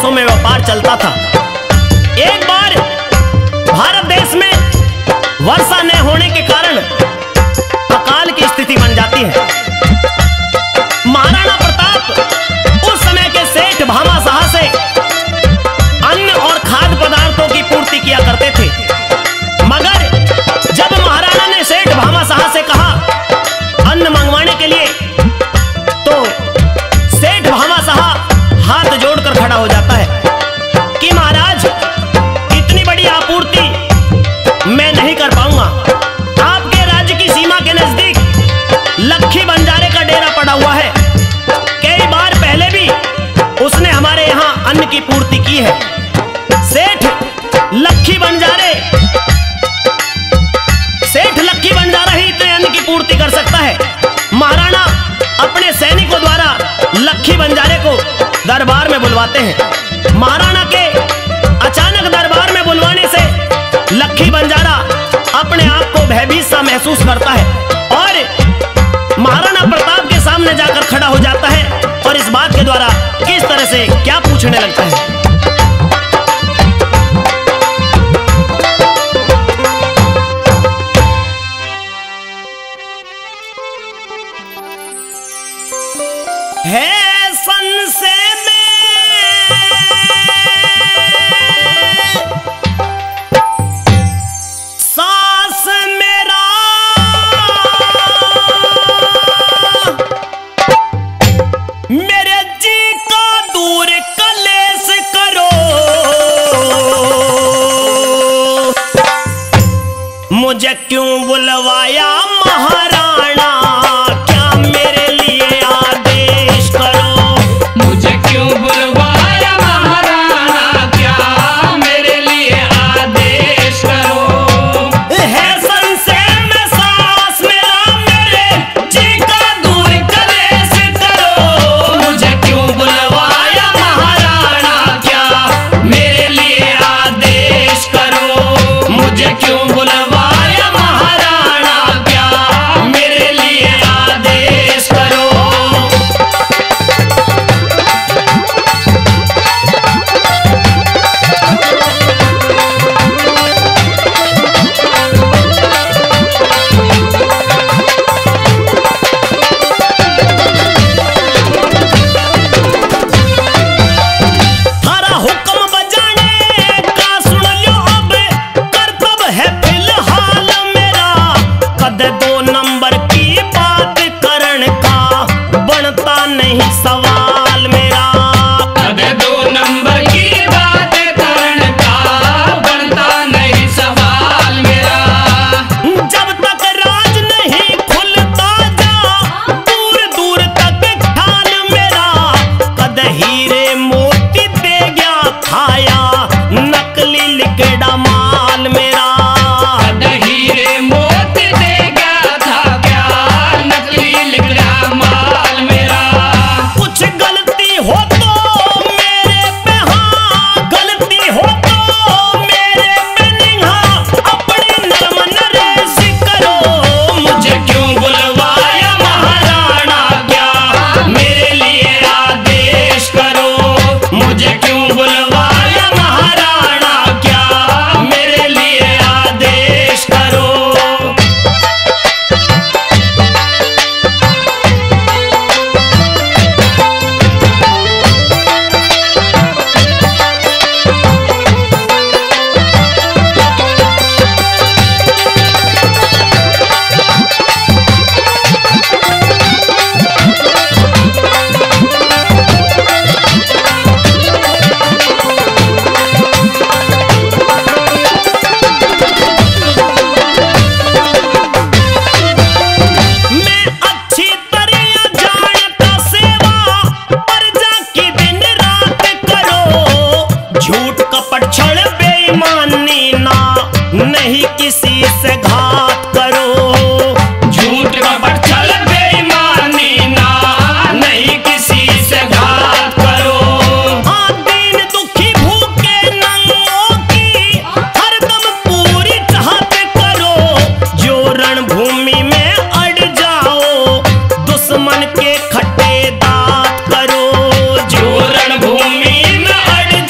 देशों में व्यापार चलता था। एक बार भारत देश में वर्षा न होने के कारण अकाल की स्थिति बन जाती है। महाराणा प्रताप उस समय के सेठ भामाशाह से अन्न और खाद्य पदार्थों की पूर्ति किया करते थे। मगर जब महाराणा ने सेठ भामाशाह से कहा अन्न मंगवाने के लिए, तो सेठ भामाशाह हाथ जोड़कर खड़ा हो जाता है कि महाराज, इतनी बड़ी आपूर्ति मैं नहीं कर पाऊंगा। आपके राज्य की सीमा के नजदीक लखी बंजारे का डेरा पड़ा हुआ है। कई बार पहले भी उसने हमारे यहाँ अन्न की पूर्ति की है। सेठ लखी बंजारा ही इतने अन्न की पूर्ति कर सकता है। महाराणा अपने सैनिकों द्वारा लखी बंजारे को दरबार में बुलवाते हैं। महाराणा के अचानक दरबार में बुलवाने से लखी बंजारा अपने आप को भयभीत सा महसूस करता है और महाराणा प्रताप के सामने जाकर खड़ा हो जाता है और इस बात के द्वारा किस तरह से क्या पूछने लगता है। सन से सास मेरा मेरे जी का दूर कलेश करो, मुझे क्यों बुलवाया महाराणा, क्या मेरे लिए आदेश करो। मुझे क्यों बुलवाया महाराणा, क्या मेरे लिए आदेश करो। है संशय में सास मेरा मेरे जी का दूर कलेश करो, मुझे क्यों बुलवाया महाराणा, क्या मेरे लिए आदेश करो। मुझे क्यों बुलवाया महाराणा, क्या मेरे लिए आदेश करो। थारा हुक्म बजाने का सुन लो अब, कर्तव्य है फिलहाल मेरा, कद 2 नंबर की बात करण का बनता नहीं सवाल मेरा। कदे 2 नंबर की बात करने का बनता नहीं सवाल मेरा। जब तक राज नहीं खुलता जा दूर दूर तक ख्याल मेरा, कद हीरे मोती दे गया खाया नकली लिकड़ा माल मेरा। कद हीरे मोती दे गया था क्या नकली लिखड़ा माल मेरा। कुछ गलती हो तो मेरे पे, हाँ गलती हो तो मेरे पे निहा, अपनी नरम नरेश करो। मुझे क्यों बुलवाया महाराणा, क्या मेरे लिए आदेश करो। मुझे क्यों बुलवाया महाराणा, क्या मेरे लिए आदेश करो। मैं अच्छी तरह जानता सेवा प्रजा की दिन रात करो, झूठ कपट छल बेईमानी ना नहीं किसी से घात करो। झूठ कपट छल बेईमानी ना नहीं किसी से घात करो। हाँ दीन दुखी भूखे नंगों की हरदम पूरी चाहत करो, जो रणभूमि में अड़ जाओ दुश्मन के खट्टे दांत करो। जो रणभूमि में अड़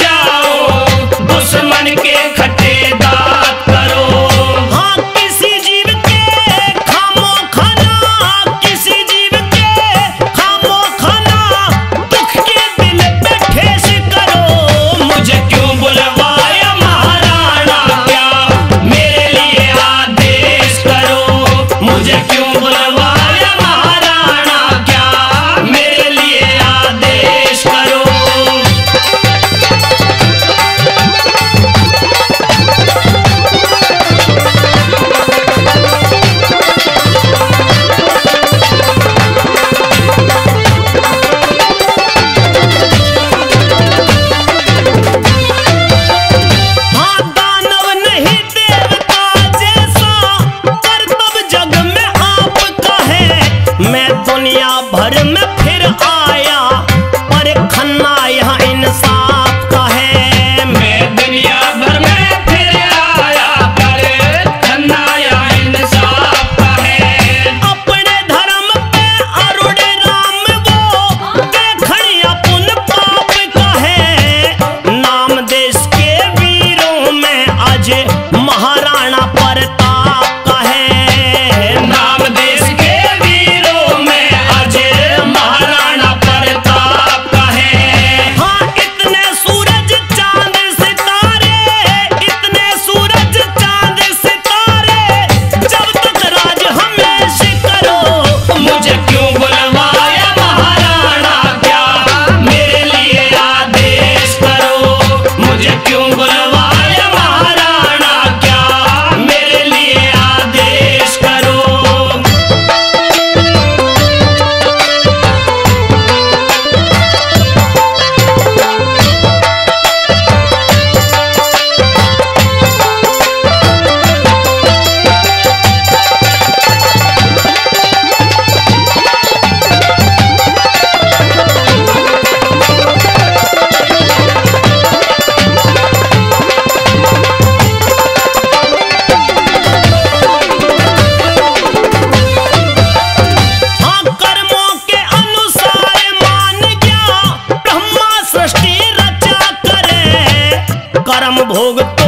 परम भोग